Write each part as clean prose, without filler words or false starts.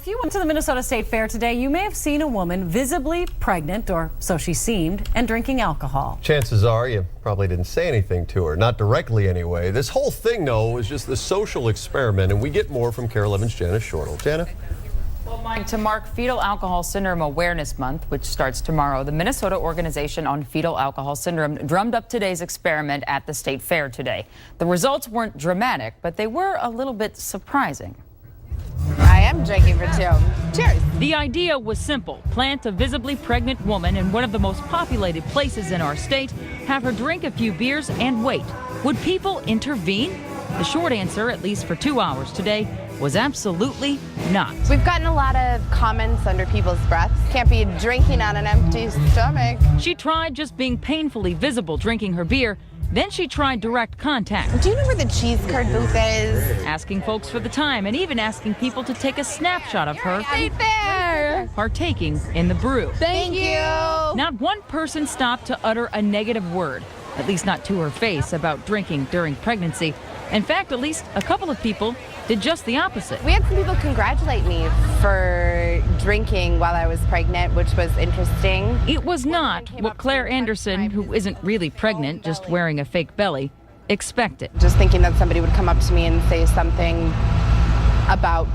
if you went to the Minnesota State Fair today, you may have seen a woman visibly pregnant, or so she seemed, and drinking alcohol. Chances are you probably didn't say anything to her, not directly anyway. This whole thing, though, is just the social experiment, and we get more from KARE 11's Jana Shortle. Jana? Well, Mike, to mark Fetal Alcohol Syndrome Awareness Month, which starts tomorrow, the Minnesota Organization on Fetal Alcohol Syndrome drummed up today's experiment at the State Fair today. The results weren't dramatic, but they were a little bit surprising. I am drinking for two. Cheers. The idea was simple. Plant a visibly pregnant woman in one of the most populated places in our state, have her drink a few beers and wait. Would people intervene? The short answer, at least for 2 hours today, was absolutely not. We've gotten a lot of comments under people's breaths. Can't be drinking on an empty stomach. She tried just being painfully visible drinking her beer. Then she tried direct contact. Do you know where the cheese curd booth is? Asking folks for the time and even asking people to take a snapshot of her Right there. partaking in the brew. Thank you. Not one person stopped to utter a negative word, at least not to her face, about drinking during pregnancy. In fact, at least a couple of people did just the opposite. We had some people congratulate me for drinking while I was pregnant, which was interesting. It was not what Claire Anderson, who isn't really pregnant, just wearing a fake belly, expected. Just thinking that somebody would come up to me and say something about,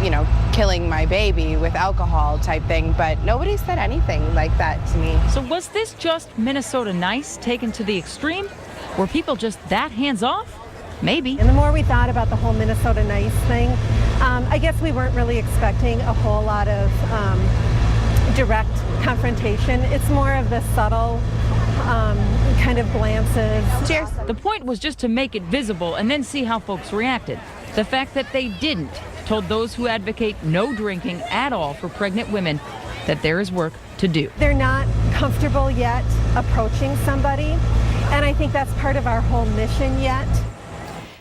you know, killing my baby with alcohol type thing, but nobody said anything like that to me. So was this just Minnesota nice taken to the extreme? Were people just that hands off? Maybe. And the more we thought about the whole Minnesota nice thing, I guess we weren't really expecting a whole lot of direct confrontation. It's more of the subtle kind of glances. Cheers. The point was just to make it visible and then see how folks reacted. The fact that they didn't told those who advocate no drinking at all for pregnant women that there is work to do. They're not comfortable yet approaching somebody, and I think that's part of our whole mission yet.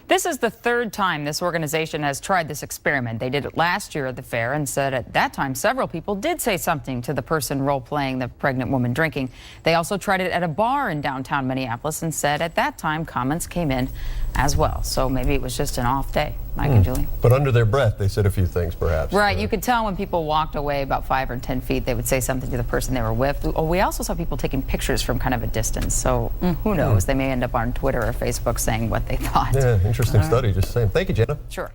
This is the third time this organization has tried this experiment. They did it last year at the fair and said at that time several people did say something to the person role-playing the pregnant woman drinking. They also tried it at a bar in downtown Minneapolis and said at that time comments came in as well. So maybe it was just an off day. Mike and Julie. But under their breath, they said a few things, perhaps. Right. You could tell when people walked away about 5 or 10 feet, they would say something to the person they were with. We also saw people taking pictures from kind of a distance. So who knows? They may end up on Twitter or Facebook saying what they thought. Yeah, interesting study, just saying. Thank you, Jenna. Sure.